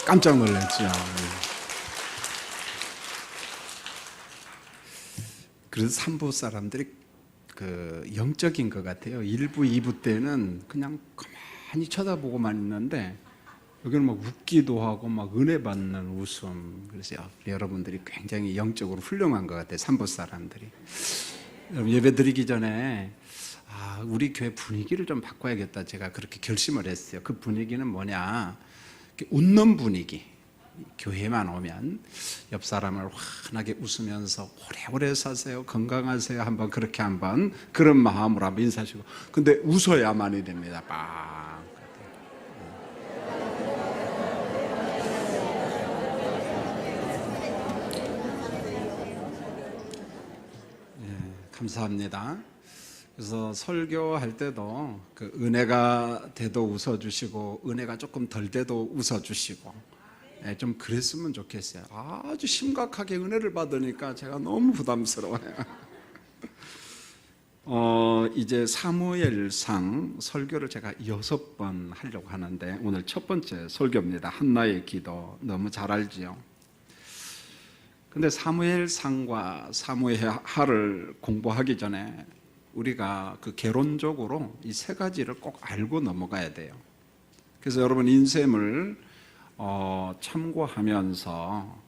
깜짝 놀랐죠. 그래서 3부 사람들이 영적인 것 같아요. 1부, 2부 때는 그냥 가만히 쳐다보고만 있는데 여기는 막 웃기도 하고 막 은혜 받는 웃음. 그래서 여러분들이 굉장히 영적으로 훌륭한 것 같아요. 3부 사람들이. 여러분 예배 드리기 전에 우리 교회 분위기를 좀 바꿔야겠다. 제가 그렇게 결심을 했어요. 그 분위기는 뭐냐? 웃는 분위기. 교회만 오면 옆 사람을 환하게 웃으면서 오래오래 사세요, 건강하세요 한번 그렇게 한번 그런 마음으로 한번 인사하시고, 근데 웃어야만이 됩니다. 빵. 감사합니다. 그래서 설교할 때도 그 은혜가 돼도 웃어주시고 은혜가 조금 덜 돼도 웃어주시고 좀 그랬으면 좋겠어요. 아주 심각하게 은혜를 받으니까 제가 너무 부담스러워요. 이제 사무엘상 설교를 제가 6번 하려고 하는데 오늘 첫 번째 설교입니다. 한나의 기도. 너무 잘 알지요. 근데 사무엘상과 사무엘하를 공부하기 전에 우리가 그 개론적으로 이 세 가지를 꼭 알고 넘어가야 돼요. 그래서 여러분 인셈을 참고하면서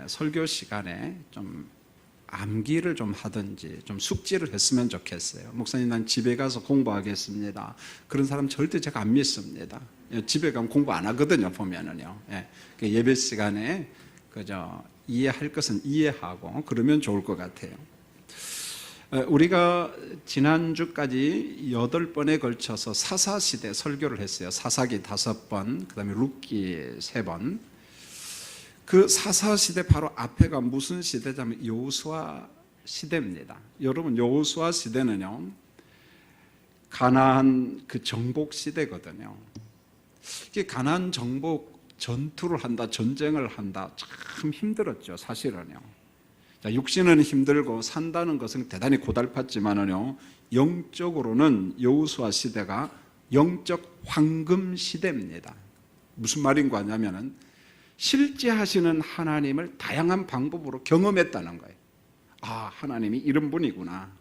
설교 시간에 좀 암기를 좀 하든지 좀 숙지를 했으면 좋겠어요. 목사님 난 집에 가서 공부하겠습니다. 그런 사람 절대 제가 안 믿습니다. 집에 가면 공부 안 하거든요. 보면은요. 예배 시간에 그저 이해할 것은 이해하고 그러면 좋을 것 같아요. 우리가 지난주까지 8번에 걸쳐서 사사시대 설교를 했어요. 사사기 5번, 그 다음에 룻기 3번. 그 사사시대 바로 앞에가 무슨 시대냐면 여호수아 시대입니다. 여러분 여호수아 시대는요 가나안 그 정복 시대거든요. 이게 가나안 정복 전투를 한다, 전쟁을 한다, 참 힘들었죠. 사실은요. 육신은 힘들고 산다는 것은 대단히 고달팠지만은요, 영적으로는 여호수아 시대가 영적 황금 시대입니다. 무슨 말인가 하냐면은 실제 하시는 하나님을 다양한 방법으로 경험했다는 거예요. 하나님이 이런 분이구나,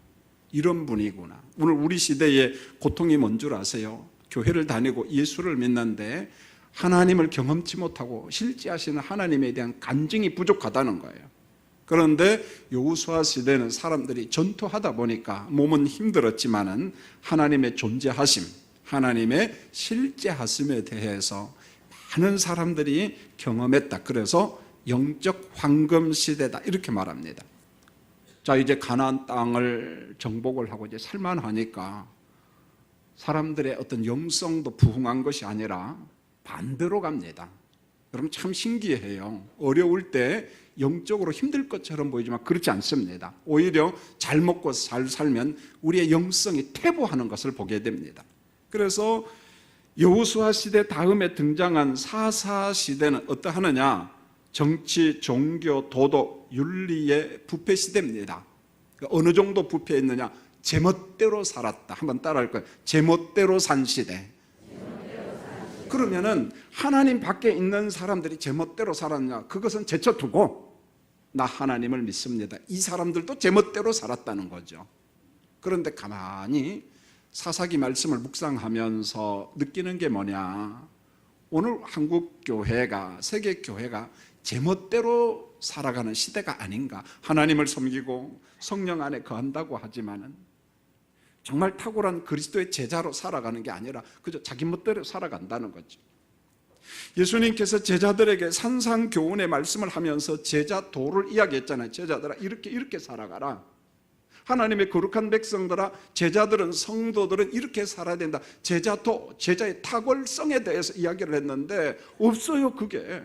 이런 분이구나. 오늘 우리 시대의 고통이 뭔 줄 아세요? 교회를 다니고 예수를 믿는데 하나님을 경험치 못하고 실제 하시는 하나님에 대한 간증이 부족하다는 거예요. 그런데 여호수아 시대는 사람들이 전투하다 보니까 몸은 힘들었지만은 하나님의 존재하심, 하나님의 실제하심에 대해서 많은 사람들이 경험했다. 그래서 영적 황금 시대다 이렇게 말합니다. 자, 이제 가나안 땅을 정복을 하고 이제 살만하니까 사람들의 어떤 영성도 부흥한 것이 아니라 반대로 갑니다. 여러분 참 신기해요. 어려울 때 영적으로 힘들 것처럼 보이지만 그렇지 않습니다. 오히려 잘 먹고 잘 살면 우리의 영성이 퇴보하는 것을 보게 됩니다. 그래서 여호수아 시대 다음에 등장한 사사 시대는 어떠하느냐? 정치, 종교, 도덕, 윤리의 부패 시대입니다. 어느 정도 부패했느냐? 제멋대로 살았다. 한번 따라할 거예요. 제멋대로 산 시대. 그러면은 하나님 밖에 있는 사람들이 제멋대로 살았냐? 그것은 제쳐두고 나 하나님을 믿습니다. 이 사람들도 제멋대로 살았다는 거죠. 그런데 가만히 사사기 말씀을 묵상하면서 느끼는 게 뭐냐? 오늘 한국 교회가, 세계 교회가 제멋대로 살아가는 시대가 아닌가? 하나님을 섬기고 성령 안에 거한다고 하지만은 정말 탁월한 그리스도의 제자로 살아가는 게 아니라 그저 자기 멋대로 살아간다는 거죠. 예수님께서 제자들에게 산상교훈의 말씀을 하면서 제자도를 이야기했잖아요. 제자들아 이렇게 살아가라. 하나님의 거룩한 백성들아, 제자들은, 성도들은 이렇게 살아야 된다. 제자도, 제자의 탁월성에 대해서 이야기를 했는데 없어요. 그게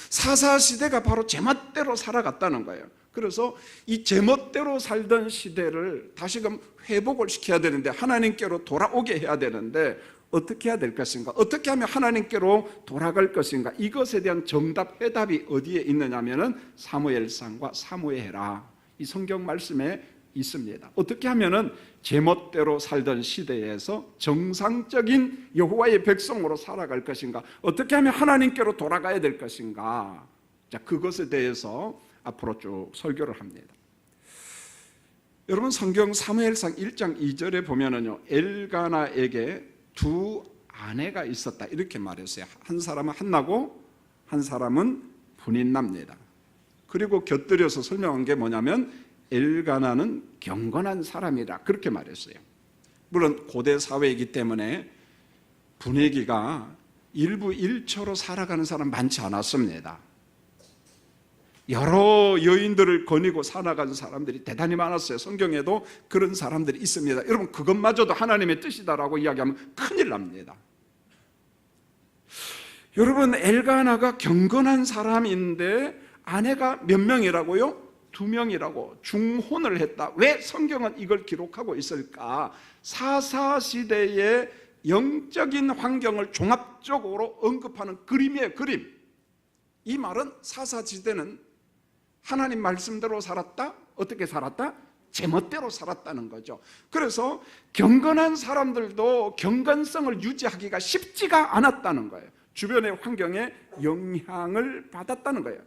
사사시대가 바로 제멋대로 살아갔다는 거예요. 그래서 이 제멋대로 살던 시대를 다시금 회복을 시켜야 되는데, 하나님께로 돌아오게 해야 되는데 어떻게 해야 될 것인가? 어떻게 하면 하나님께로 돌아갈 것인가? 이것에 대한 정답, 해답이 어디에 있느냐면은 사무엘상과 사무엘하, 이 성경 말씀에 있습니다. 어떻게 하면은 제멋대로 살던 시대에서 정상적인 여호와의 백성으로 살아갈 것인가, 어떻게 하면 하나님께로 돌아가야 될 것인가, 자, 그것에 대해서 앞으로 쭉 설교를 합니다. 여러분, 성경 사무엘상 1장 2절에 보면은요, 엘가나에게 두 아내가 있었다 이렇게 말했어요. 한 사람은 한나고 한 사람은 분인납니다. 그리고 곁들여서 설명한 게 뭐냐면 엘가나는 경건한 사람이라 그렇게 말했어요. 물론 고대 사회이기 때문에 분위기가 일부 일처로 살아가는 사람 많지 않았습니다. 여러 여인들을 거니고 살아가는 사람들이 대단히 많았어요. 성경에도 그런 사람들이 있습니다. 여러분, 그것마저도 하나님의 뜻이다라고 이야기하면 큰일 납니다. 여러분, 엘가나가 경건한 사람인데 아내가 몇 명이라고요? 2명이라고 중혼을 했다. 왜 성경은 이걸 기록하고 있을까? 사사시대의 영적인 환경을 종합적으로 언급하는 그림이에요. 그림. 이 말은 사사시대는 하나님 말씀대로 살았다? 어떻게 살았다? 제멋대로 살았다는 거죠. 그래서 경건한 사람들도 경건성을 유지하기가 쉽지가 않았다는 거예요. 주변의 환경에 영향을 받았다는 거예요.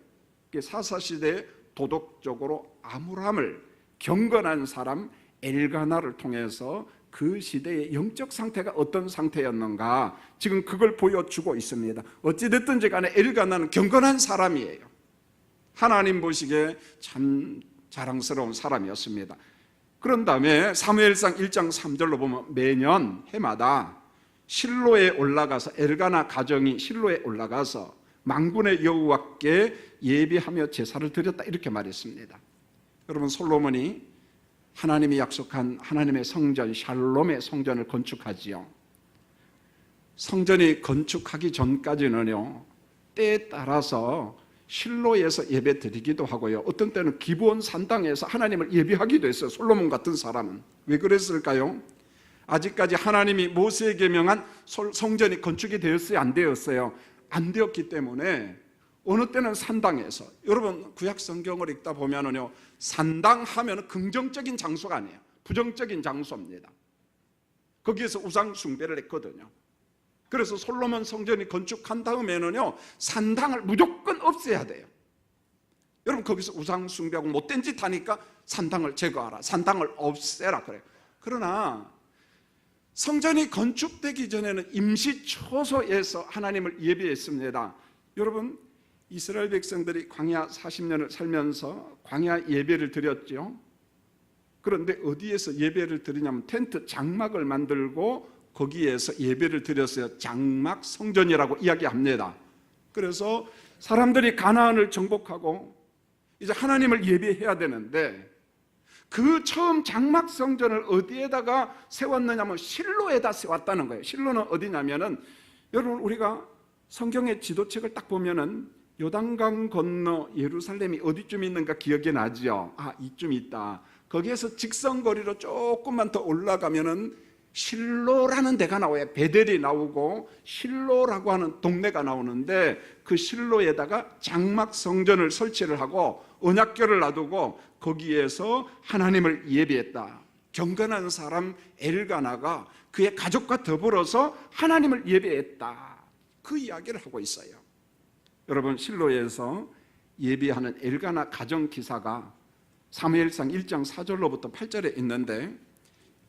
사사시대의 도덕적으로 암울함을 경건한 사람 엘가나를 통해서 그 시대의 영적 상태가 어떤 상태였는가, 지금 그걸 보여주고 있습니다. 어찌됐든지 간에 엘가나는 경건한 사람이에요. 하나님 보시기에 참 자랑스러운 사람이었습니다. 그런 다음에 사무엘상 1장 3절로 보면 매년 해마다 실로에 올라가서, 엘가나 가정이 실로에 올라가서 만군의 여호와께 예비하며 제사를 드렸다 이렇게 말했습니다. 여러분, 솔로몬이 하나님이 약속한 하나님의 성전 샬롬의 성전을 건축하지요. 성전이 건축하기 전까지는요, 때에 따라서 실로에서 예배 드리기도 하고요, 어떤 때는 기브온 산당에서 하나님을 예배하기도 했어요. 솔로몬 같은 사람은. 왜 그랬을까요? 아직까지 하나님이 모세에게 명한 성전이 건축이 되었어요? 안 되었어요? 안 되었기 때문에 어느 때는 산당에서, 여러분 구약 성경을 읽다 보면은요, 산당 하면 긍정적인 장소가 아니에요. 부정적인 장소입니다. 거기에서 우상 숭배를 했거든요. 그래서 솔로몬 성전이 건축한 다음에는요, 산당을 무조건 없애야 돼요. 여러분, 거기서 우상 숭배하고 못된 짓 하니까 산당을 제거하라, 산당을 없애라 그래요. 그러나 성전이 건축되기 전에는 임시 초소에서 하나님을 예배했습니다. 여러분, 이스라엘 백성들이 광야 40년을 살면서 광야 예배를 드렸죠. 그런데 어디에서 예배를 드리냐면 텐트, 장막을 만들고 거기에서 예배를 드렸어요. 장막 성전이라고 이야기합니다. 그래서 사람들이 가나안을 정복하고 이제 하나님을 예배해야 되는데, 그 처음 장막 성전을 어디에다가 세웠느냐면 실로에다 세웠다는 거예요. 실로는 어디냐면은, 여러분 우리가 성경의 지도책을 딱 보면은 요단강 건너 예루살렘이 어디쯤 있는가 기억이 나죠? 아, 이쯤 있다. 거기에서 직선거리로 조금만 더 올라가면은 실로라는 데가 나와요. 베델이 나오고 실로라고 하는 동네가 나오는데, 그 실로에다가 장막 성전을 설치를 하고 언약궤를 놔두고 거기에서 하나님을 예배했다. 경건한 사람 엘가나가 그의 가족과 더불어서 하나님을 예배했다. 그 이야기를 하고 있어요. 여러분, 실로에서 예배하는 엘가나 가정 기사가 사무엘상 1장 4절로부터 8절에 있는데,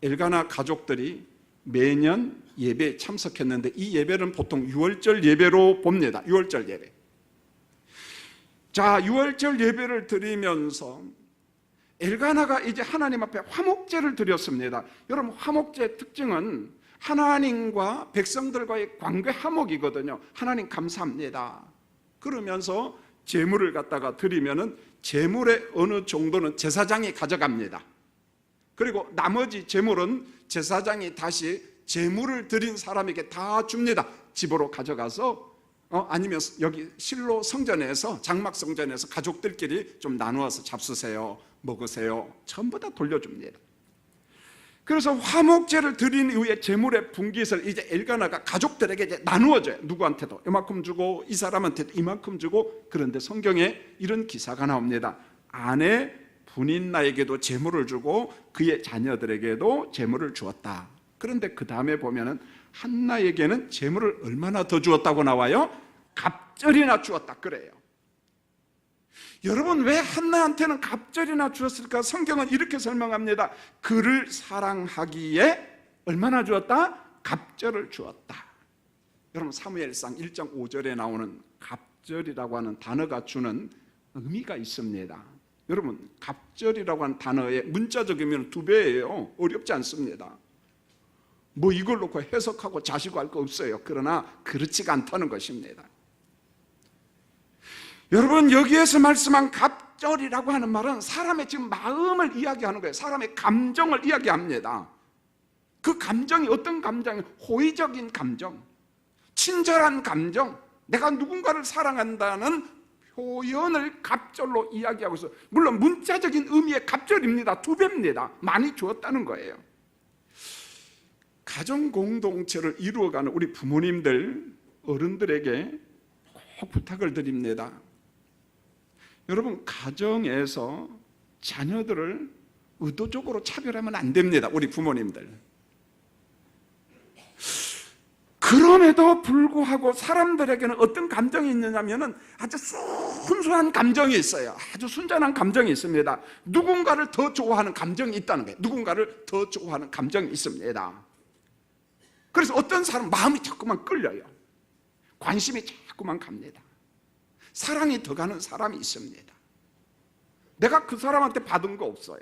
엘가나 가족들이 매년 예배에 참석했는데, 이 예배는 보통 유월절 예배로 봅니다. 유월절 예배. 자, 유월절 예배를 드리면서 엘가나가 이제 하나님 앞에 화목제를 드렸습니다. 여러분, 화목제의 특징은 하나님과 백성들과의 관계 화목이거든요. 하나님 감사합니다. 그러면서 제물을 갖다가 드리면은 제물의 어느 정도는 제사장이 가져갑니다. 그리고 나머지 제물은 제사장이 다시 제물을 드린 사람에게 다 줍니다. 집으로 가져가서 아니면 여기 실로 성전에서, 장막 성전에서 가족들끼리 좀 나누어서 잡수세요, 먹으세요, 전부 다 돌려줍니다. 그래서 화목제를 드린 이후에 제물의 분깃을 이제 엘가나가 가족들에게 이제 나누어줘요. 누구한테도 이만큼 주고 이 사람한테도 이만큼 주고. 그런데 성경에 이런 기사가 나옵니다. 아내 분인나에게도 재물을 주고 그의 자녀들에게도 재물을 주었다. 그런데 그 다음에 보면은 한나에게는 재물을 얼마나 더 주었다고 나와요? 갑절이나 주었다 그래요. 여러분, 왜 한나한테는 갑절이나 주었을까? 성경은 이렇게 설명합니다. 그를 사랑하기에 얼마나 주었다? 갑절을 주었다. 여러분, 사무엘상 1장 5절에 나오는 갑절이라고 하는 단어가 주는 의미가 있습니다. 여러분, 갑절이라고 하는 단어의 문자적 의미는 2배예요. 어렵지 않습니다. 뭐 이걸 놓고 해석하고 자시고 할 거 없어요. 그러나 그렇지가 않다는 것입니다. 여러분, 여기에서 말씀한 갑절이라고 하는 말은 사람의 지금 마음을 이야기하는 거예요. 사람의 감정을 이야기합니다. 그 감정이 어떤 감정이에요? 호의적인 감정, 친절한 감정, 내가 누군가를 사랑한다는 표현을 갑절로 이야기하고 있어요. 물론 문자적인 의미의 갑절입니다. 2배입니다. 많이 주었다는 거예요. 가정 공동체를 이루어가는 우리 부모님들, 어른들에게 꼭 부탁을 드립니다. 여러분, 가정에서 자녀들을 의도적으로 차별하면 안 됩니다. 우리 부모님들. 그럼에도 불구하고 사람들에게는 어떤 감정이 있느냐면은 아주 순수한 감정이 있어요. 아주 순전한 감정이 있습니다. 누군가를 더 좋아하는 감정이 있다는 거예요. 누군가를 더 좋아하는 감정이 있습니다. 그래서 어떤 사람 마음이 자꾸만 끌려요. 관심이 자꾸만 갑니다. 사랑이 더 가는 사람이 있습니다. 내가 그 사람한테 받은 거 없어요.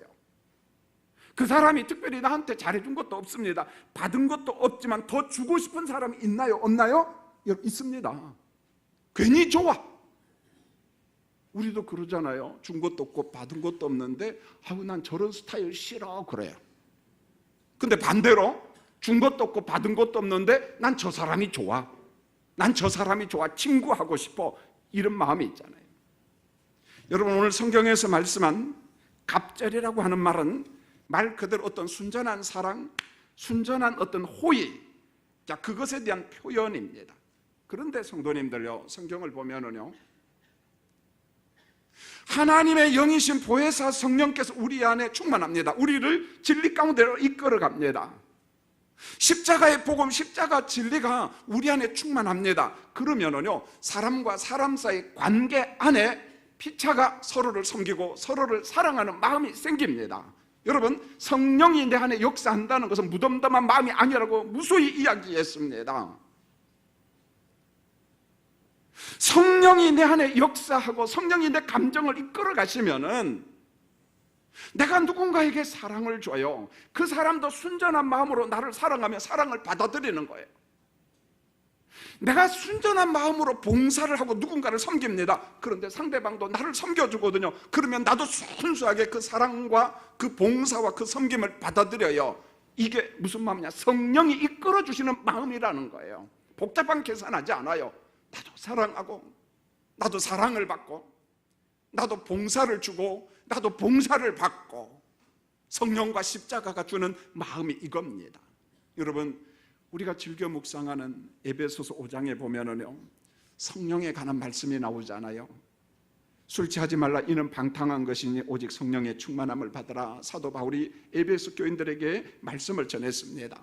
그 사람이 특별히 나한테 잘해준 것도 없습니다. 받은 것도 없지만 더 주고 싶은 사람이 있나요? 없나요? 있습니다. 괜히 좋아. 우리도 그러잖아요. 준 것도 없고 받은 것도 없는데 아우, 난 저런 스타일 싫어 그래요. 근데 반대로 준 것도 없고 받은 것도 없는데 난 저 사람이 좋아. 난 저 사람이 좋아. 친구하고 싶어. 이런 마음이 있잖아요. 여러분, 오늘 성경에서 말씀한 갑절이라고 하는 말은 말 그대로 어떤 순전한 사랑, 순전한 어떤 호의, 자, 그것에 대한 표현입니다. 그런데 성도님들요, 성경을 보면은요, 하나님의 영이신 보혜사 성령께서 우리 안에 충만합니다. 우리를 진리 가운데로 이끌어 갑니다. 십자가의 복음, 십자가 진리가 우리 안에 충만합니다. 그러면은요, 사람과 사람 사이 관계 안에 피차가 서로를 섬기고 서로를 사랑하는 마음이 생깁니다. 여러분, 성령이 내 안에 역사한다는 것은 무덤덤한 마음이 아니라고 무수히 이야기했습니다. 성령이 내 안에 역사하고 성령이 내 감정을 이끌어 가시면은 내가 누군가에게 사랑을 줘요. 그 사람도 순전한 마음으로 나를 사랑하며 사랑을 받아들이는 거예요. 내가 순전한 마음으로 봉사를 하고 누군가를 섬깁니다. 그런데 상대방도 나를 섬겨주거든요. 그러면 나도 순수하게 그 사랑과 그 봉사와 그 섬김을 받아들여요. 이게 무슨 마음이냐? 성령이 이끌어주시는 마음이라는 거예요. 복잡한 계산하지 않아요. 나도 사랑하고, 나도 사랑을 받고, 나도 봉사를 주고, 나도 봉사를 받고, 성령과 십자가가 주는 마음이 이겁니다. 여러분, 우리가 즐겨 묵상하는 에베소서 5장에 보면은요, 성령에 관한 말씀이 나오잖아요. 술 취하지 말라, 이는 방탕한 것이니 오직 성령의 충만함을 받으라. 사도 바울이 에베소 교인들에게 말씀을 전했습니다.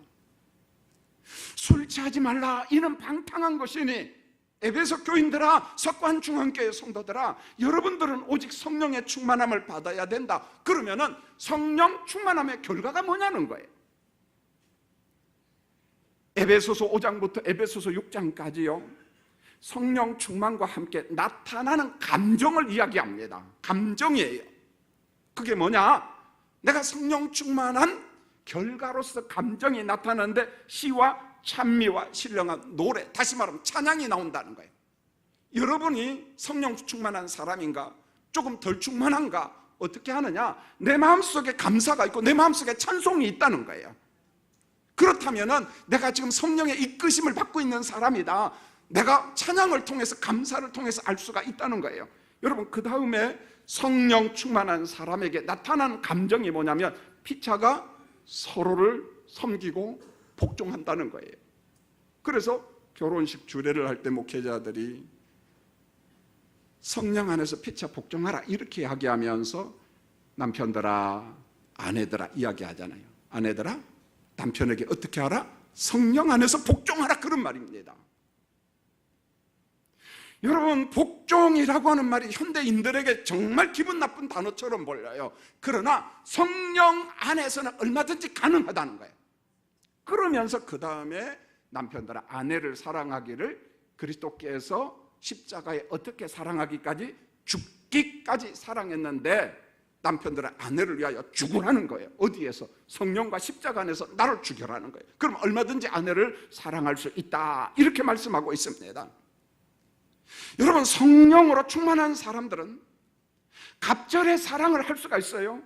술 취하지 말라, 이는 방탕한 것이니, 에베소 교인들아, 석관 중앙교회 성도들아, 여러분들은 오직 성령의 충만함을 받아야 된다. 그러면은 성령 충만함의 결과가 뭐냐는 거예요. 에베소서 5장부터 에베소서 6장까지요, 성령 충만과 함께 나타나는 감정을 이야기합니다. 감정이에요. 그게 뭐냐? 내가 성령 충만한 결과로서 감정이 나타나는데 시와 찬미와 신령한 노래, 다시 말하면 찬양이 나온다는 거예요. 여러분이 성령 충만한 사람인가? 조금 덜 충만한가? 어떻게 하느냐? 내 마음속에 감사가 있고 내 마음속에 찬송이 있다는 거예요. 그렇다면은 내가 지금 성령의 이끄심을 받고 있는 사람이다. 내가 찬양을 통해서, 감사를 통해서 알 수가 있다는 거예요. 여러분, 그 다음에 성령 충만한 사람에게 나타나는 감정이 뭐냐면 피차가 서로를 섬기고 복종한다는 거예요. 그래서 결혼식 주례를 할 때 목회자들이 성령 안에서 피차 복종하라 이렇게 이야기하면서 남편들아, 아내들아 이야기하잖아요. 아내들아, 남편에게 어떻게 하라? 성령 안에서 복종하라, 그런 말입니다. 여러분, 복종이라고 하는 말이 현대인들에게 정말 기분 나쁜 단어처럼 보여요. 그러나 성령 안에서는 얼마든지 가능하다는 거예요. 그러면서 그 다음에 남편들아, 아내를 사랑하기를 그리스도께서 십자가에 어떻게 사랑하기까지, 죽기까지 사랑했는데 남편들은 아내를 위하여 죽으라는 거예요. 어디에서? 성령과 십자가 안에서 나를 죽여라는 거예요. 그럼 얼마든지 아내를 사랑할 수 있다, 이렇게 말씀하고 있습니다. 여러분, 성령으로 충만한 사람들은 갑절의 사랑을 할 수가 있어요.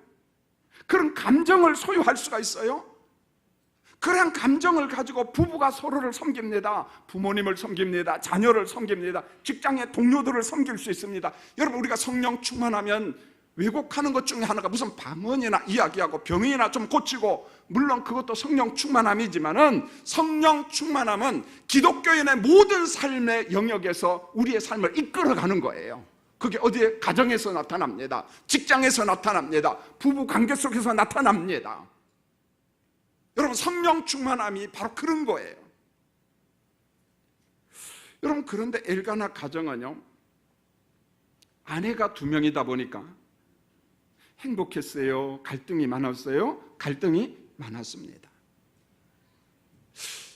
그런 감정을 소유할 수가 있어요. 그러한 감정을 가지고 부부가 서로를 섬깁니다. 부모님을 섬깁니다. 자녀를 섬깁니다. 직장의 동료들을 섬길 수 있습니다. 여러분, 우리가 성령 충만하면 왜곡하는 것 중에 하나가 무슨 방언이나 이야기하고 병이나 좀 고치고, 물론 그것도 성령 충만함이지만은, 성령 충만함은 기독교인의 모든 삶의 영역에서 우리의 삶을 이끌어가는 거예요. 그게 어디에? 가정에서 나타납니다. 직장에서 나타납니다. 부부 관계 속에서 나타납니다. 여러분, 성령 충만함이 바로 그런 거예요. 여러분, 그런데 엘가나 가정은요, 아내가 2명이다 보니까 행복했어요? 갈등이 많았어요? 갈등이 많았습니다.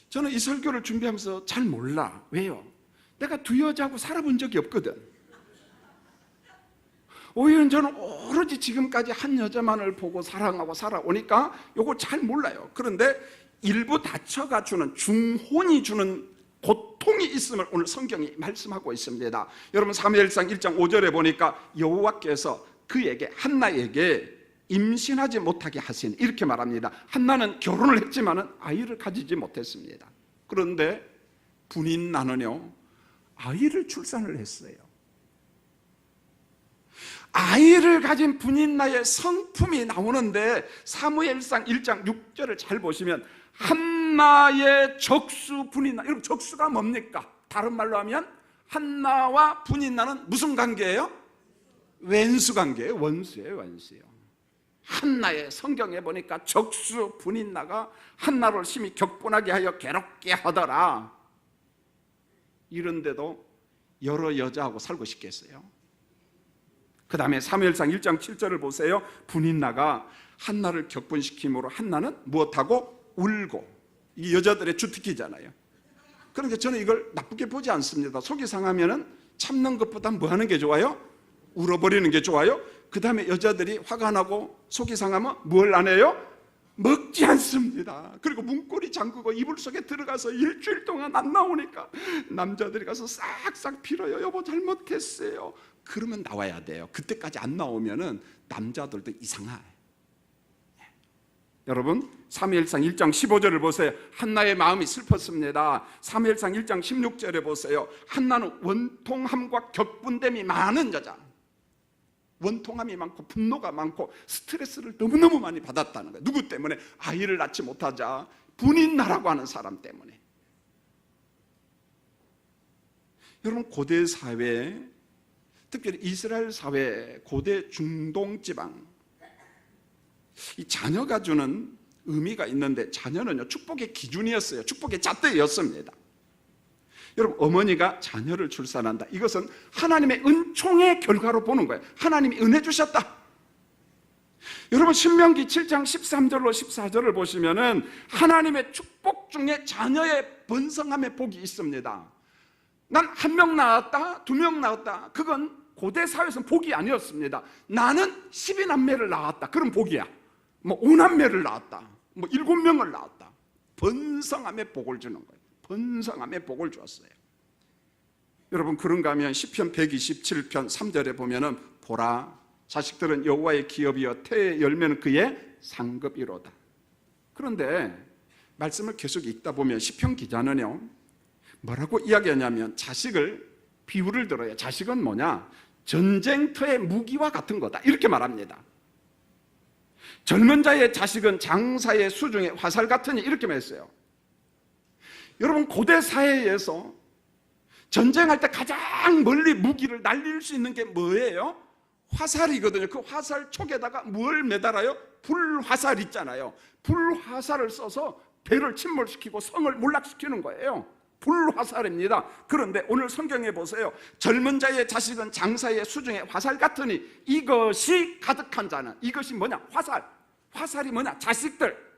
저는 이 설교를 준비하면서 잘 몰라. 왜요? 내가 2 여자하고 살아본 적이 없거든. 오히려 저는 오로지 지금까지 한 여자만을 보고 사랑하고 살아오니까 요거 잘 몰라요. 그런데 일부 다처가 주는, 중혼이 주는 고통이 있음을 오늘 성경이 말씀하고 있습니다. 여러분, 사무엘상 1장 5절에 보니까 여호와께서 그에게, 한나에게 임신하지 못하게 하시니, 이렇게 말합니다. 한나는 결혼을 했지만은 아이를 가지지 못했습니다. 그런데 분인나는요, 아이를 출산을 했어요. 아이를 가진 분인나의 성품이 나오는데, 사무엘상 1장 6절을 잘 보시면 한나의 적수 분인나, 여러분, 적수가 뭡니까? 다른 말로 하면 한나와 분인나는 무슨 관계예요? 왼수 관계예요. 원수예요, 원수예요. 한나의, 성경에 보니까 적수 분인나가 한나를 심히 격분하게 하여 괴롭게 하더라. 이런데도 여러 여자하고 살고 싶겠어요? 그 다음에 사무엘상 1장 7절을 보세요. 분인나가 한나를 격분시킴으로 한나는 무엇하고? 울고. 이 여자들의 주특기잖아요. 그러니까 저는 이걸 나쁘게 보지 않습니다. 속이 상하면은 참는 것보다 뭐 하는 게 좋아요? 울어버리는 게 좋아요. 그 다음에 여자들이 화가 나고 속이 상하면 뭘 안 해요? 먹지 않습니다. 그리고 문고리 잠그고 이불 속에 들어가서 일주일 동안 안 나오니까 남자들이 가서 싹싹 빌어요. 여보, 잘못했어요. 그러면 나와야 돼요. 그때까지 안 나오면은 남자들도 이상해. 여러분, 사무엘상 1장 15절을 보세요. 한나의 마음이 슬펐습니다. 사무엘상 1장 16절에 보세요. 한나는 원통함과 격분됨이 많은 여자, 원통함이 많고 분노가 많고 스트레스를 너무너무 많이 받았다는 거예요. 누구 때문에? 아이를 낳지 못하자, 분인나라고 하는 사람 때문에. 여러분, 고대 사회, 특별히 이스라엘 사회, 고대 중동 지방, 이 자녀가 주는 의미가 있는데, 자녀는요, 축복의 기준이었어요. 축복의 잣대였습니다. 여러분, 어머니가 자녀를 출산한다, 이것은 하나님의 은총의 결과로 보는 거예요. 하나님이 은혜 주셨다. 여러분, 신명기 7장 13절로 14절을 보시면은 하나님의 축복 중에 자녀의 번성함의 복이 있습니다. 난 1명 낳았다, 2명 낳았다, 그건 고대 사회에서는 복이 아니었습니다. 나는 12남매를 낳았다, 그럼 복이야. 뭐 5남매를 낳았다, 뭐 7명을 낳았다. 번성함의 복을 주는 거예요. 번성함의 복을 주었어요. 여러분, 그런가 하면 시편 127편 3절에 보면은 보라, 자식들은 여호와의 기업이여 태의 열매는 그의 상급이로다. 그런데 말씀을 계속 읽다 보면 시편 기자는요, 뭐라고 이야기하냐면, 자식을, 비유를 들어요. 자식은 뭐냐? 전쟁터의 무기와 같은 거다, 이렇게 말합니다. 젊은 자의 자식은 장사의 수중에 화살 같으니, 이렇게 말했어요. 여러분, 고대 사회에서 전쟁할 때 가장 멀리 무기를 날릴 수 있는 게 뭐예요? 화살이거든요. 그 화살 촉에다가 뭘 매달아요? 불화살 있잖아요. 불화살을 써서 배를 침몰시키고 성을 몰락시키는 거예요. 불화살입니다. 그런데 오늘 성경에 보세요. 젊은 자의 자식은 장사의 수중에 화살 같으니 이것이 가득한 자는, 이것이 뭐냐? 화살. 화살이 뭐냐? 자식들.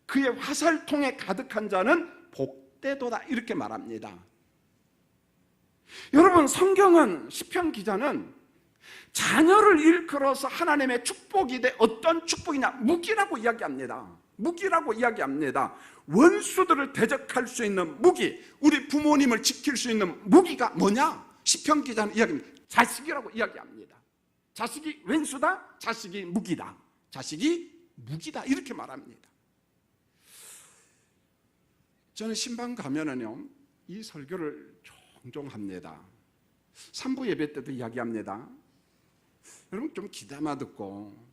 그의 화살통에 가득한 자는 복되도다, 이렇게 말합니다. 여러분, 성경은, 시편 기자는 자녀를 일컬어서 하나님의 축복이 돼. 어떤 축복이냐? 무기라고 이야기합니다. 무기라고 이야기합니다. 원수들을 대적할 수 있는 무기, 우리 부모님을 지킬 수 있는 무기가 뭐냐? 시편 기자는 이야기합니다. 자식이라고 이야기합니다. 자식이 왼수다, 자식이 무기다. 자식이 무기다, 이렇게 말합니다. 저는 신방 가면은요, 이 설교를 종종 합니다. 3부 예배 때도 이야기합니다. 여러분 좀 귀담아 듣고,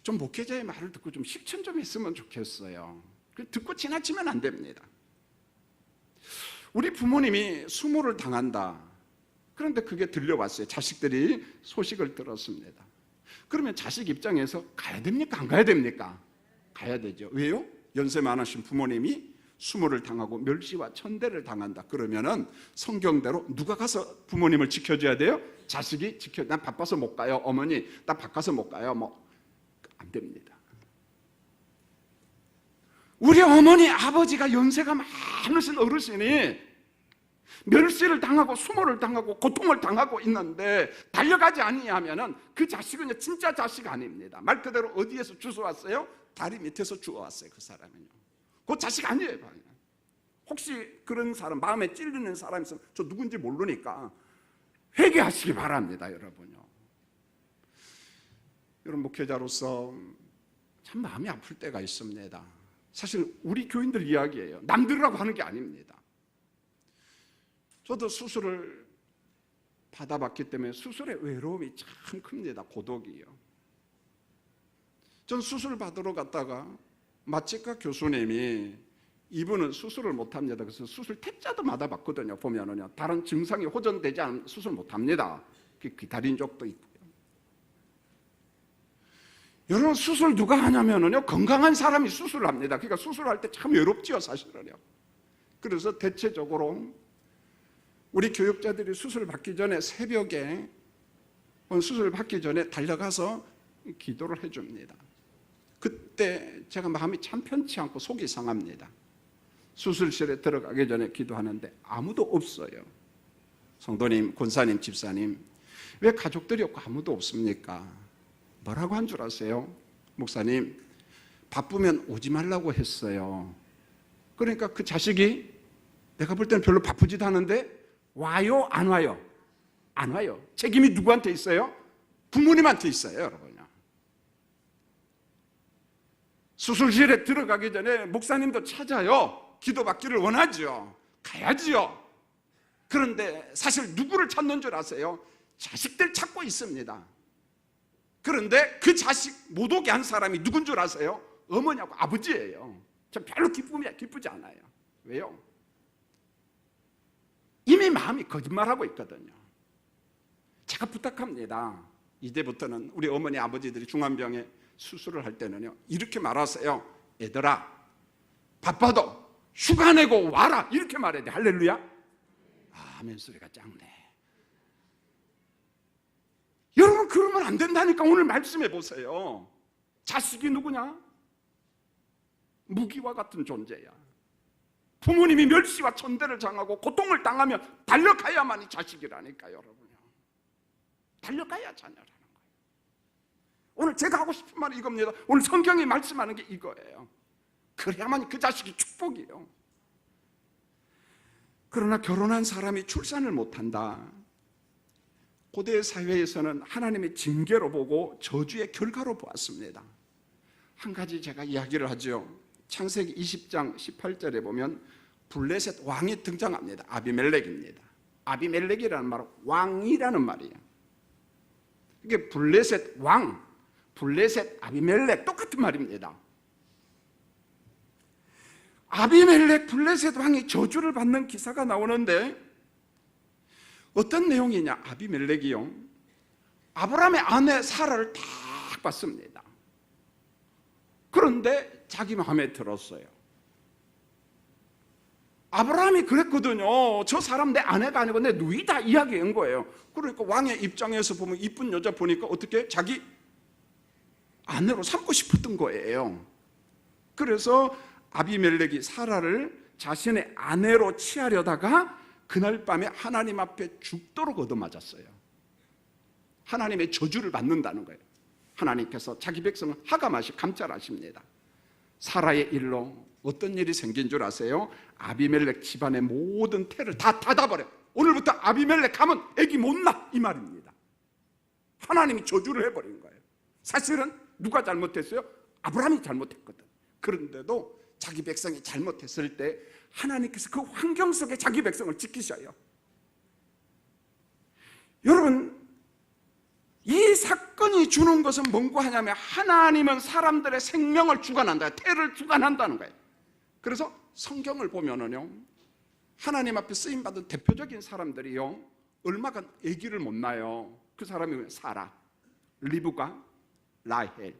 좀 목회자의 말을 듣고 좀 실천 좀 했으면 좋겠어요. 듣고 지나치면 안 됩니다. 우리 부모님이 수모를 당한다. 그런데 그게 들려왔어요. 자식들이 소식을 들었습니다. 그러면 자식 입장에서 가야 됩니까? 안 가야 됩니까? 가야 되죠. 왜요? 연세 많으신 부모님이 수모를 당하고 멸시와 천대를 당한다. 그러면은 성경대로 누가 가서 부모님을 지켜줘야 돼요? 자식이 난 바빠서 못 가요. 어머니, 나 바빠서 못 가요. 안 됩니다. 우리 어머니, 아버지가 연세가 많으신 어르신이 멸시를 당하고 수모를 당하고 고통을 당하고 있는데 달려가지 아니하면은 그 자식은 진짜 자식 아닙니다. 말 그대로 어디에서 주워왔어요? 다리 밑에서 주워왔어요. 그 사람은요. 그 자식 아니에요. 혹시 그런 사람, 마음에 찔리는 사람이 있으면 저 누군지 모르니까 회개하시기 바랍니다. 여러분요. 여러분, 목회자로서 참 마음이 아플 때가 있습니다. 사실 우리 교인들 이야기예요. 남들이라고 하는 게 아닙니다. 저도 수술을 받아봤기 때문에 수술의 외로움이 참 큽니다. 고독이요. 전 수술 받으러 갔다가 마취과 교수님이 이분은 수술을 못합니다. 그래서 수술 택자도 받아봤거든요. 보면은요, 다른 증상이 호전되지 않으면 수술 못합니다. 기다린 적도 있고요. 여러분, 수술 누가 하냐면은요, 건강한 사람이 수술을 합니다. 그러니까 수술할 때 참 외롭지요, 사실은요. 그래서 대체적으로 우리 교육자들이 수술 받기 전에 새벽에 수술 받기 전에 달려가서 기도를 해줍니다. 그때 제가 마음이 참 편치 않고 속이 상합니다. 수술실에 들어가기 전에 기도하는데 아무도 없어요. 성도님, 권사님, 집사님, 왜 가족들이 없고 아무도 없습니까? 뭐라고 한 줄 아세요? 목사님, 바쁘면 오지 말라고 했어요. 그러니까 그 자식이 내가 볼 때는 별로 바쁘지도 않은데 와요? 안 와요? 안 와요. 책임이 누구한테 있어요? 부모님한테 있어요, 여러분요. 수술실에 들어가기 전에 목사님도 찾아요. 기도받기를 원하죠. 가야지요. 그런데 사실 누구를 찾는 줄 아세요? 자식들 찾고 있습니다. 그런데 그 자식 못 오게 한 사람이 누군 줄 아세요? 어머니하고 아버지예요. 저 별로 기쁘지 않아요. 왜요? 이미 마음이 거짓말하고 있거든요. 제가 부탁합니다. 이제부터는 우리 어머니 아버지들이 중환병에 수술을 할 때는요, 이렇게 말하세요. 얘들아, 바빠도 휴가 내고 와라, 이렇게 말해야 돼. 할렐루야. 아멘 소리가 작네. 여러분, 그러면 안 된다니까. 오늘 말씀해 보세요. 자식이 누구냐? 무기와 같은 존재야. 부모님이 멸시와 천대를 당하고 고통을 당하면 달려가야만이 자식이라니까, 여러분요. 달려가야 자녀라는 거예요. 오늘 제가 하고 싶은 말은 이겁니다. 오늘 성경이 말씀하는 게 이거예요. 그래야만 그 자식이 축복이에요. 그러나 결혼한 사람이 출산을 못한다. 고대 사회에서는 하나님의 징계로 보고 저주의 결과로 보았습니다. 한 가지 제가 이야기를 하죠. 창세기 20장 18절에 보면 블레셋 왕이 등장합니다. 아비멜렉입니다. 아비멜렉이라는 말은 왕이라는 말이에요. 이게 블레셋 왕, 블레셋 아비멜렉 똑같은 말입니다. 아비멜렉 블레셋 왕이 저주를 받는 기사가 나오는데 어떤 내용이냐? 아비멜렉이요, 아브라함의 아내 사라를 딱 봤습니다. 그런데 자기 마음에 들었어요. 아브라함이 그랬거든요. 저 사람 내 아내가 아니고 내 누이다 이야기한 거예요. 그러니까 왕의 입장에서 보면 이쁜 여자 보니까 어떻게 자기 아내로 삼고 싶었던 거예요. 그래서 아비멜렉이 사라를 자신의 아내로 취하려다가 그날 밤에 하나님 앞에 죽도록 얻어맞았어요. 하나님의 저주를 받는다는 거예요. 하나님께서 자기 백성을 하가마시 감찰하십니다. 사라의 일로 어떤 일이 생긴 줄 아세요? 아비멜렉 집안의 모든 태를 다 닫아버려. 오늘부터 아비멜렉 가면 애기 못 낳, 이 말입니다. 하나님이 저주를 해버린 거예요. 사실은 누가 잘못했어요? 아브라함이 잘못했거든. 그런데도 자기 백성이 잘못했을 때 하나님께서 그 환경 속에 자기 백성을 지키셔요. 여러분, 이 사건이 주는 것은 뭔고 하냐면 하나님은 사람들의 생명을 주관한다, 태를 주관한다는 거예요. 그래서 성경을 보면은요, 하나님 앞에 쓰임받은 대표적인 사람들이요, 얼마간 아기를 못 낳아요. 그 사람이 사라, 리브가, 라헬,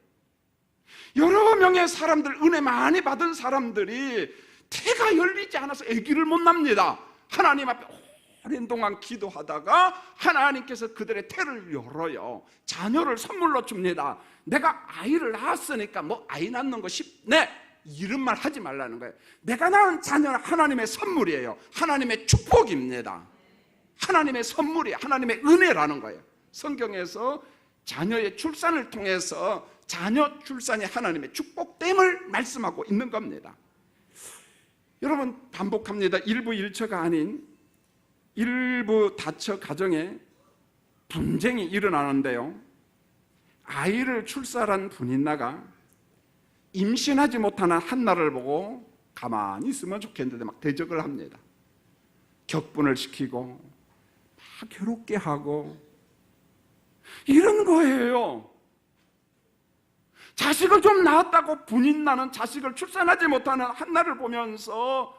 여러 명의 사람들, 은혜 많이 받은 사람들이 태가 열리지 않아서 아기를 못 낳습니다. 하나님 앞에 오랜 동안 기도하다가 하나님께서 그들의 태를 열어요. 자녀를 선물로 줍니다. 내가 아이를 낳았으니까 뭐 아이 낳는 거 쉽네, 이런 말 하지 말라는 거예요. 내가 낳은 자녀는 하나님의 선물이에요. 하나님의 축복입니다. 하나님의 선물이 하나님의 은혜라는 거예요. 성경에서 자녀의 출산을 통해서 자녀 출산이 하나님의 축복됨을 말씀하고 있는 겁니다. 여러분, 반복합니다. 일부 일처가 아닌 일부 다처 가정에 분쟁이 일어나는데요, 아이를 출산한 분인나가 임신하지 못하는 한나를 보고 가만히 있으면 좋겠는데 막 대적을 합니다. 격분을 시키고 막 괴롭게 하고 이런 거예요. 자식을 좀 낳았다고 분인나는 자식을 출산하지 못하는 한나를 보면서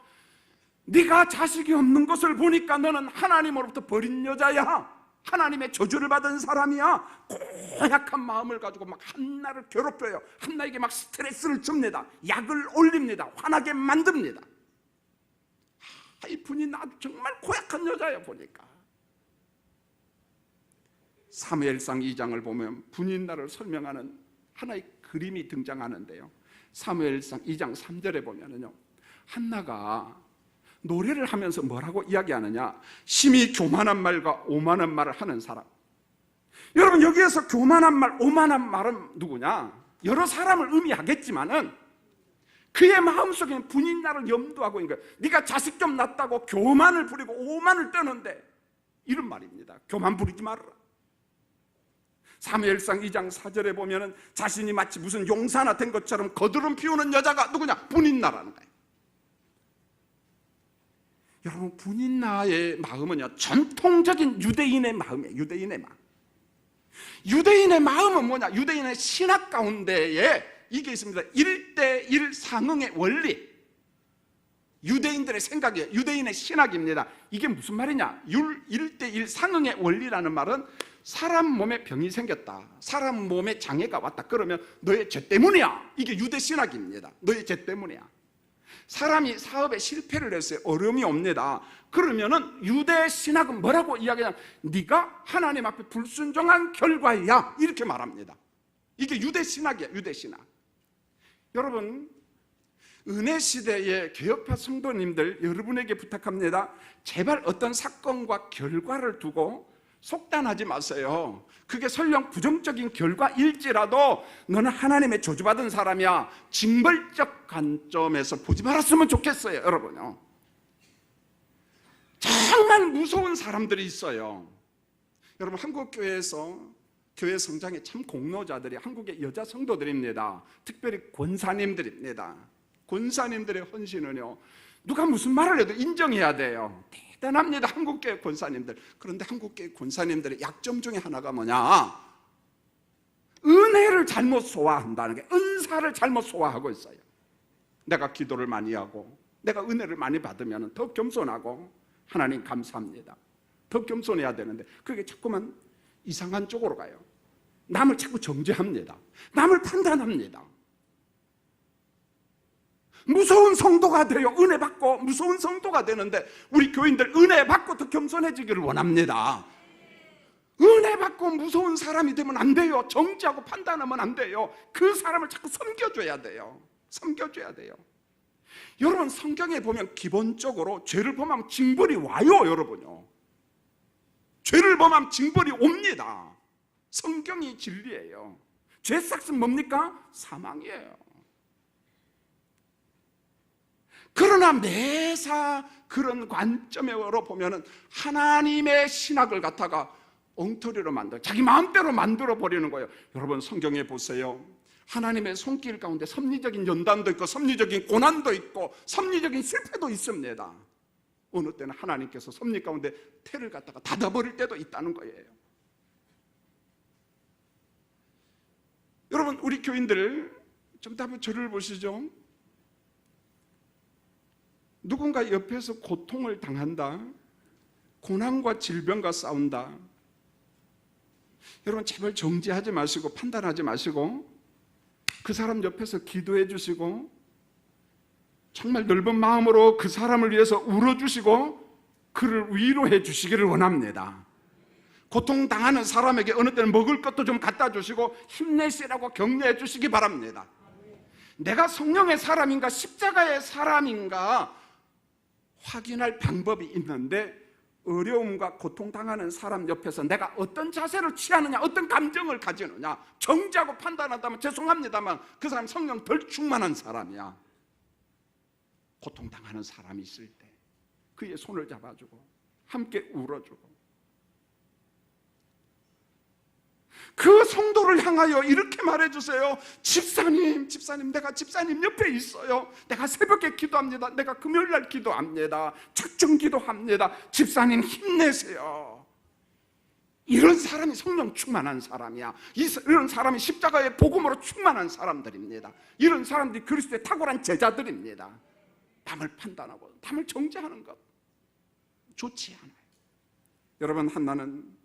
네가 자식이 없는 것을 보니까 너는 하나님으로부터 버린 여자야, 하나님의 저주를 받은 사람이야. 고약한 마음을 가지고 막 한나를 괴롭혀요. 한나에게 막 스트레스를 줍니다. 약을 올립니다. 화나게 만듭니다. 이 분인나 정말 고약한 여자예요. 보니까 사무엘상 2장을 보면 분인나를 설명하는 하나의 그림이 등장하는데요, 사무엘상 2장 3절에 보면은요, 한나가 노래를 하면서 뭐라고 이야기하느냐, 심히 교만한 말과 오만한 말을 하는 사람. 여러분, 여기에서 교만한 말, 오만한 말은 누구냐? 여러 사람을 의미하겠지만은 그의 마음속에는 분인나를 염두하고 있는 거예요. 네가 자식 좀 낳았다고 교만을 부리고 오만을 떠는데, 이런 말입니다. 교만 부리지 말아라. 사무엘상 2장 4절에 보면은 자신이 마치 무슨 용사나 된 것처럼 거드름 피우는 여자가 누구냐? 분인나라는 거예요. 여러분, 분인나의 마음은요, 전통적인 유대인의 마음이에요. 유대인의 마음. 유대인의 마음은 뭐냐? 유대인의 신학 가운데에 이게 있습니다. 1대1 상응의 원리. 유대인들의 생각이에요. 유대인의 신학입니다. 이게 무슨 말이냐? 1대1 상응의 원리라는 말은 사람 몸에 병이 생겼다, 사람 몸에 장애가 왔다, 그러면 너의 죄 때문이야. 이게 유대 신학입니다. 너의 죄 때문이야. 사람이 사업에 실패를 했어요. 어려움이 옵니다. 그러면은 유대 신학은 뭐라고 이야기하냐? 네가 하나님 앞에 불순종한 결과야, 이렇게 말합니다. 이게 유대 신학이야. 유대 신학. 여러분, 은혜 시대의 개혁파 성도님들, 여러분에게 부탁합니다. 제발 어떤 사건과 결과를 두고 속단하지 마세요. 그게 설령 부정적인 결과일지라도 너는 하나님의 저주받은 사람이야, 징벌적 관점에서 보지 말았으면 좋겠어요. 여러분요, 정말 무서운 사람들이 있어요. 여러분, 한국교회에서 교회 성장의 참 공로자들이 한국의 여자 성도들입니다. 특별히 권사님들입니다. 권사님들의 헌신은요, 누가 무슨 말을 해도 인정해야 돼요. 대단합니다, 한국교회 권사님들. 그런데 한국교회 권사님들의 약점 중에 하나가 뭐냐? 은혜를 잘못 소화한다는 게, 은사를 잘못 소화하고 있어요. 내가 기도를 많이 하고 내가 은혜를 많이 받으면 더 겸손하고 하나님 감사합니다, 더 겸손해야 되는데 그게 자꾸만 이상한 쪽으로 가요. 남을 자꾸 정죄합니다. 남을 판단합니다. 무서운 성도가 돼요. 은혜 받고 무서운 성도가 되는데 우리 교인들 은혜 받고 더 겸손해지기를 원합니다. 은혜 받고 무서운 사람이 되면 안 돼요. 정죄하고 판단하면 안 돼요. 그 사람을 자꾸 섬겨줘야 돼요. 섬겨줘야 돼요. 여러분, 성경에 보면 기본적으로 죄를 범하면 징벌이 와요. 여러분요, 죄를 범하면 징벌이 옵니다. 성경이 진리예요. 죄 삭은 뭡니까? 사망이에요. 그러나 매사 그런 관점으로 보면은 하나님의 신학을 갖다가 엉터리로 만들어 자기 마음대로 만들어 버리는 거예요. 여러분, 성경에 보세요. 하나님의 손길 가운데 섭리적인 연단도 있고 섭리적인 고난도 있고 섭리적인 실패도 있습니다. 어느 때는 하나님께서 섭리 가운데 태를 갖다가 닫아버릴 때도 있다는 거예요. 여러분, 우리 교인들 좀 한번 저를 보시죠. 누군가 옆에서 고통을 당한다, 고난과 질병과 싸운다. 여러분, 제발 정죄하지 마시고 판단하지 마시고 그 사람 옆에서 기도해 주시고 정말 넓은 마음으로 그 사람을 위해서 울어주시고 그를 위로해 주시기를 원합니다. 고통당하는 사람에게 어느 때는 먹을 것도 좀 갖다 주시고 힘내시라고 격려해 주시기 바랍니다. 내가 성령의 사람인가 십자가의 사람인가 확인할 방법이 있는데, 어려움과 고통당하는 사람 옆에서 내가 어떤 자세를 취하느냐, 어떤 감정을 가지느냐, 정죄하고 판단한다면 죄송합니다만 그 사람 성령 덜 충만한 사람이야. 고통당하는 사람이 있을 때 그의 손을 잡아주고 함께 울어주고, 그 성도를 향하여 이렇게 말해주세요. 집사님, 내가 집사님 옆에 있어요. 내가 새벽에 기도합니다. 내가 금요일날 기도합니다. 작정 기도합니다. 집사님 힘내세요. 이런 사람이 성령 충만한 사람이야. 이런 사람이 십자가의 복음으로 충만한 사람들입니다. 이런 사람들이 그리스도의 탁월한 제자들입니다. 남을 판단하고 남을 정죄하는 것 좋지 않아요. 여러분, 한나는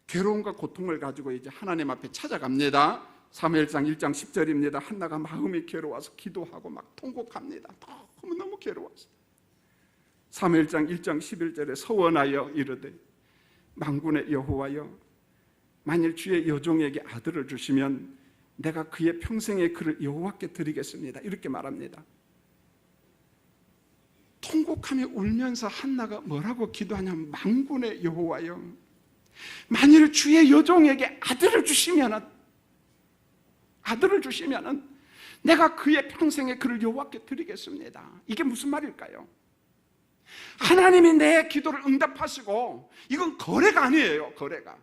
괴로움과 고통을 가지고 이제 하나님 앞에 찾아갑니다. 사무엘상 1장 10절입니다. 한나가 마음이 괴로워서 기도하고 막 통곡합니다. 너무너무 괴로워서. 사무엘상 1장 11절에 서원하여 이르되 만군의 여호와여, 만일 주의 여종에게 아들을 주시면 내가 그의 평생의 그를 여호와께 드리겠습니다. 이렇게 말합니다. 통곡하며 울면서 한나가 뭐라고 기도하냐면, 만군의 여호와여, 만일 주의 여종에게 아들을 주시면은 내가 그의 평생에 그를 여호와께 드리겠습니다. 이게 무슨 말일까요? 하나님이 내 기도를 응답하시고, 이건 거래가 아니에요. 거래가.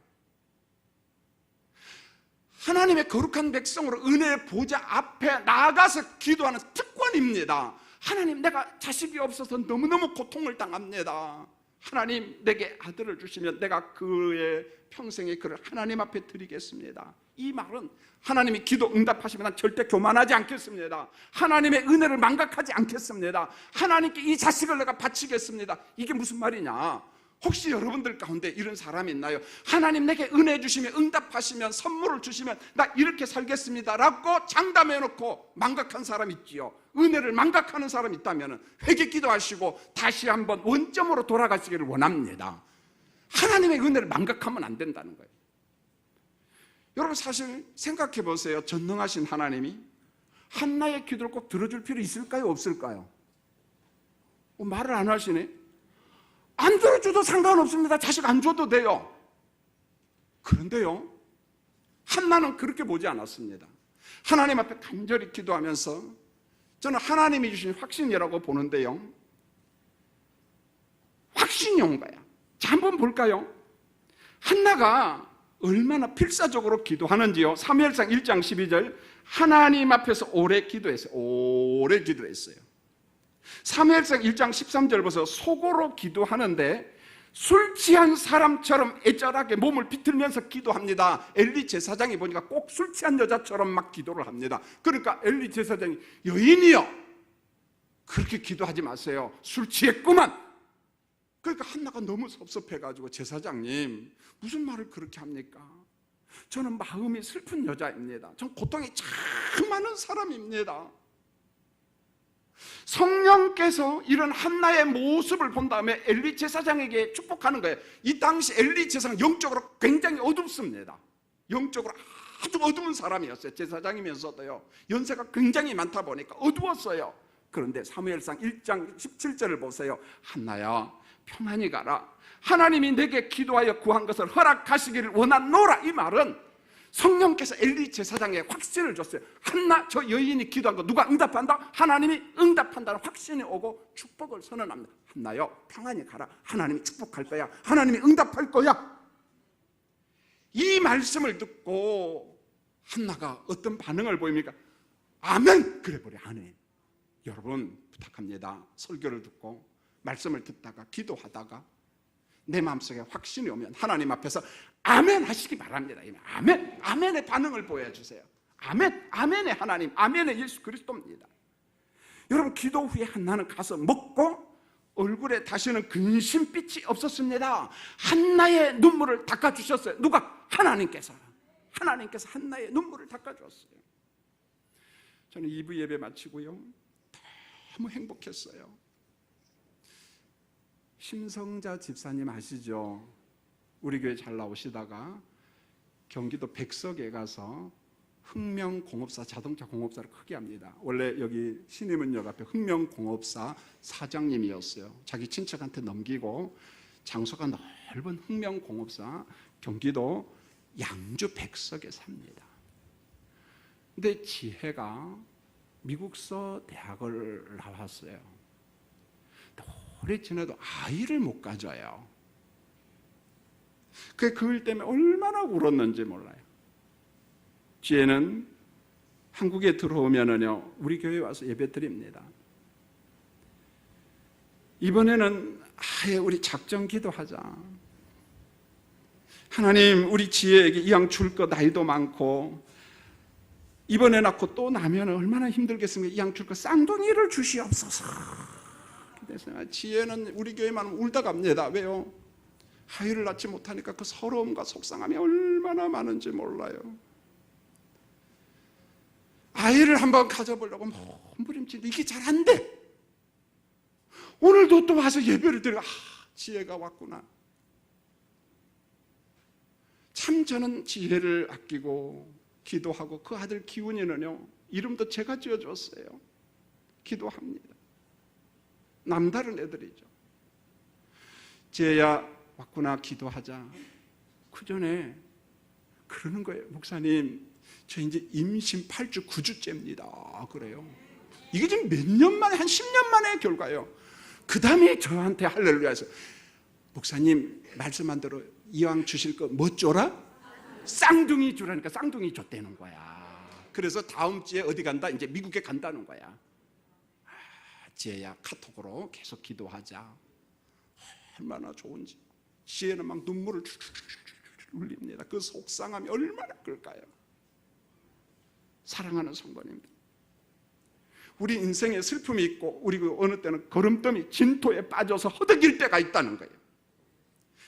하나님의 거룩한 백성으로 은혜의 보좌 앞에 나아가서 기도하는 특권입니다. 하나님, 내가 자식이 없어서 너무너무 고통을 당합니다. 하나님, 내게 아들을 주시면 내가 그의 평생에 그를 하나님 앞에 드리겠습니다. 이 말은 하나님이 기도 응답하시면 난 절대 교만하지 않겠습니다. 하나님의 은혜를 망각하지 않겠습니다. 하나님께 이 자식을 내가 바치겠습니다. 이게 무슨 말이냐? 혹시 여러분들 가운데 이런 사람이 있나요? 하나님 내게 은혜 주시면, 응답하시면, 선물을 주시면 나 이렇게 살겠습니다 라고 장담해놓고 망각한 사람 있지요. 은혜를 망각하는 사람 있다면 회개 기도하시고 다시 한번 원점으로 돌아가시기를 원합니다. 하나님의 은혜를 망각하면 안 된다는 거예요. 여러분, 사실 생각해 보세요. 전능하신 하나님이 한나의 기도를 꼭 들어줄 필요 있을까요? 없을까요? 말을 안 하시네. 안 들어줘도 상관없습니다. 자식 안 줘도 돼요. 그런데요, 한나는 그렇게 보지 않았습니다. 하나님 앞에 간절히 기도하면서, 저는 하나님이 주신 확신이라고 보는데요, 확신이 온 거야. 자, 한번 볼까요? 한나가 얼마나 필사적으로 기도하는지요. 사무엘상 1장 12절, 하나님 앞에서 오래 기도했어요. 오래 기도했어요. 사무엘상 1장 13절 보세요. 속으로 기도하는데 술 취한 사람처럼 애절하게 몸을 비틀면서 기도합니다. 엘리 제사장이 보니까 꼭 술 취한 여자처럼 막 기도를 합니다. 그러니까 엘리 제사장이, 여인이여, 그렇게 기도하지 마세요. 술 취했구만. 그러니까 한나가 너무 섭섭해가지고, 제사장님 무슨 말을 그렇게 합니까? 저는 마음이 슬픈 여자입니다. 전 고통이 참 많은 사람입니다. 성령께서 이런 한나의 모습을 본 다음에 엘리 제사장에게 축복하는 거예요. 이 당시 엘리 제사장 영적으로 굉장히 어둡습니다. 영적으로 아주 어두운 사람이었어요. 제사장이면서도요, 연세가 굉장히 많다 보니까 어두웠어요. 그런데 사무엘상 1장 17절을 보세요. 한나야, 평안히 가라. 하나님이 내게 기도하여 구한 것을 허락하시기를 원하노라. 이 말은 성령께서 엘리 제사장에 확신을 줬어요. 한나, 저 여인이 기도한 거 누가 응답한다? 하나님이 응답한다는 확신이 오고 축복을 선언합니다. 한나요, 평안히 가라. 하나님이 축복할 거야. 하나님이 응답할 거야. 이 말씀을 듣고 한나가 어떤 반응을 보입니까? 아멘! 그래 버려. 아멘. 여러분 부탁합니다. 설교를 듣고 말씀을 듣다가 기도하다가 내 마음속에 확신이 오면 하나님 앞에서 아멘 하시기 바랍니다. 아멘, 아멘의 반응을 보여주세요. 아멘, 아멘의 하나님, 아멘의 예수 그리스도입니다. 여러분, 기도 후에 한나는 가서 먹고 얼굴에 다시는 근심빛이 없었습니다. 한나의 눈물을 닦아주셨어요. 누가? 하나님께서 한나의 눈물을 닦아주었어요. 저는 2부 예배 마치고요, 너무 행복했어요. 심성자 집사님 아시죠? 우리 교회 잘 나오시다가 경기도 백석에 가서 흥명공업사 자동차 공업사를 크게 합니다. 원래 여기 신임은역 앞에 흥명공업사 사장님이었어요. 자기 친척한테 넘기고 장소가 넓은 흥명공업사, 경기도 양주 백석에 삽니다. 근데 지혜가 미국서 대학을 나왔어요. 오래 지내도 아이를 못 가져요. 그 일 때문에 얼마나 울었는지 몰라요. 지혜는 한국에 들어오면은요, 우리 교회에 와서 예배 드립니다. 이번에는 아예 우리 작정 기도하자. 하나님, 우리 지혜에게 이왕 줄 거 나이도 많고 이번에 낳고 또 나면 얼마나 힘들겠습니까? 이왕 줄 거 쌍둥이를 주시옵소서. 지혜는 우리 교회만 울다 갑니다. 왜요? 아이를 낳지 못하니까 그 서러움과 속상함이 얼마나 많은지 몰라요. 아이를 한번 가져보려고 몸부림치는데 이게 잘 안 돼. 오늘도 또 와서 예배를 드리고 지혜가 왔구나. 참 저는 지혜를 아끼고 기도하고 그 아들 기훈이는요, 이름도 제가 지어줬어요. 기도합니다. 남다른 애들이죠. 지혜야 왔구나, 기도하자. 그 전에 그러는 거예요. 목사님, 저 이제 임신 8주 9주째입니다. 그래요. 이게 지금 몇 년 만에, 한 10년 만의 결과예요. 그 다음에 저한테 할렐루야에서 목사님 말씀한 대로 이왕 주실 거 뭐 줘라? 쌍둥이 주라니까 쌍둥이 줬다는 거야. 그래서 다음 주에 어디 간다? 이제 미국에 간다는 거야. 지혜야, 카톡으로 계속 기도하자. 얼마나 좋은지. 지혜는 막 눈물을 흘립니다. 그 속상함이 얼마나 클까요? 사랑하는 성도님들, 우리 인생에 슬픔이 있고 우리 어느 때는 걸음더미 진토에 빠져서 허덕일 때가 있다는 거예요.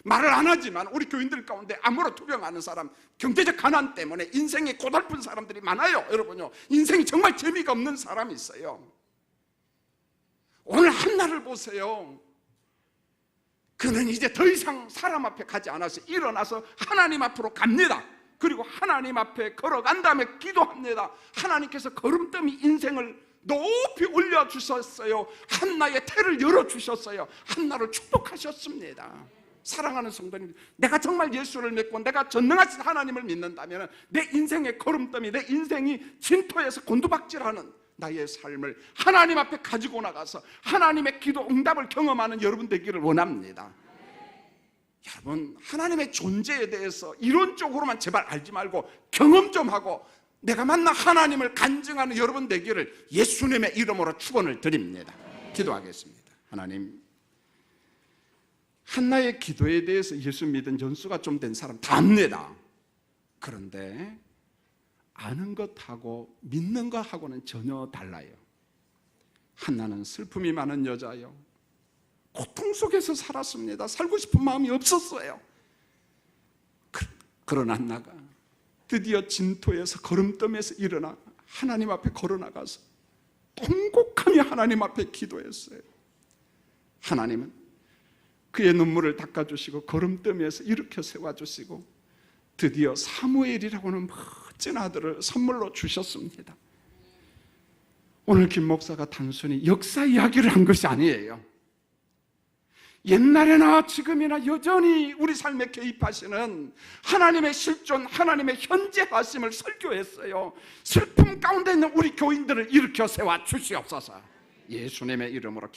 말을 안 하지만 우리 교인들 가운데 암으로 투병하는 사람, 경제적 가난 때문에 인생이 고달픈 사람들이 많아요. 여러분요, 인생이 정말 재미가 없는 사람이 있어요. 오늘 한나를 보세요. 그는 이제 더 이상 사람 앞에 가지 않아서 일어나서 하나님 앞으로 갑니다. 그리고 하나님 앞에 걸어간 다음에 기도합니다. 하나님께서 걸음더미 인생을 높이 올려주셨어요. 한나의 태를 열어주셨어요. 한나를 축복하셨습니다. 사랑하는 성도님, 내가 정말 예수를 믿고 내가 전능하신 하나님을 믿는다면 내 인생의 걸음더미, 내 인생이 진토에서 곤두박질하는 나의 삶을 하나님 앞에 가지고 나가서 하나님의 기도 응답을 경험하는 여러분 되기를 원합니다. 여러분, 하나님의 존재에 대해서 이론적으로만 제발 알지 말고 경험 좀 하고 내가 만난 하나님을 간증하는 여러분 되기를 예수님의 이름으로 축원을 드립니다. 기도하겠습니다. 하나님, 한나의 기도에 대해서 예수 믿은 연수가 좀 된 사람 다 압니다. 그런데 아는 것하고 믿는 것하고는 전혀 달라요. 한나는 슬픔이 많은 여자요, 고통 속에서 살았습니다. 살고 싶은 마음이 없었어요. 그런 한나가 드디어 진토에서 걸음더미에서 일어나 하나님 앞에 걸어나가서 통곡하며 하나님 앞에 기도했어요. 하나님은 그의 눈물을 닦아주시고 걸음더미에서 일으켜 세워주시고 드디어 사무엘이라고 하는 멋진 아들을 선물로 주셨습니다. 오늘 김 목사가 단순히 역사 이야기를 한 것이 아니에요. 옛날에나 지금이나 여전히 우리 삶에 개입하시는 하나님의 실존, 하나님의 현재하심을 설교했어요. 슬픔 가운데 있는 우리 교인들을 일으켜 세워 주시옵소서. 예수님의 이름으로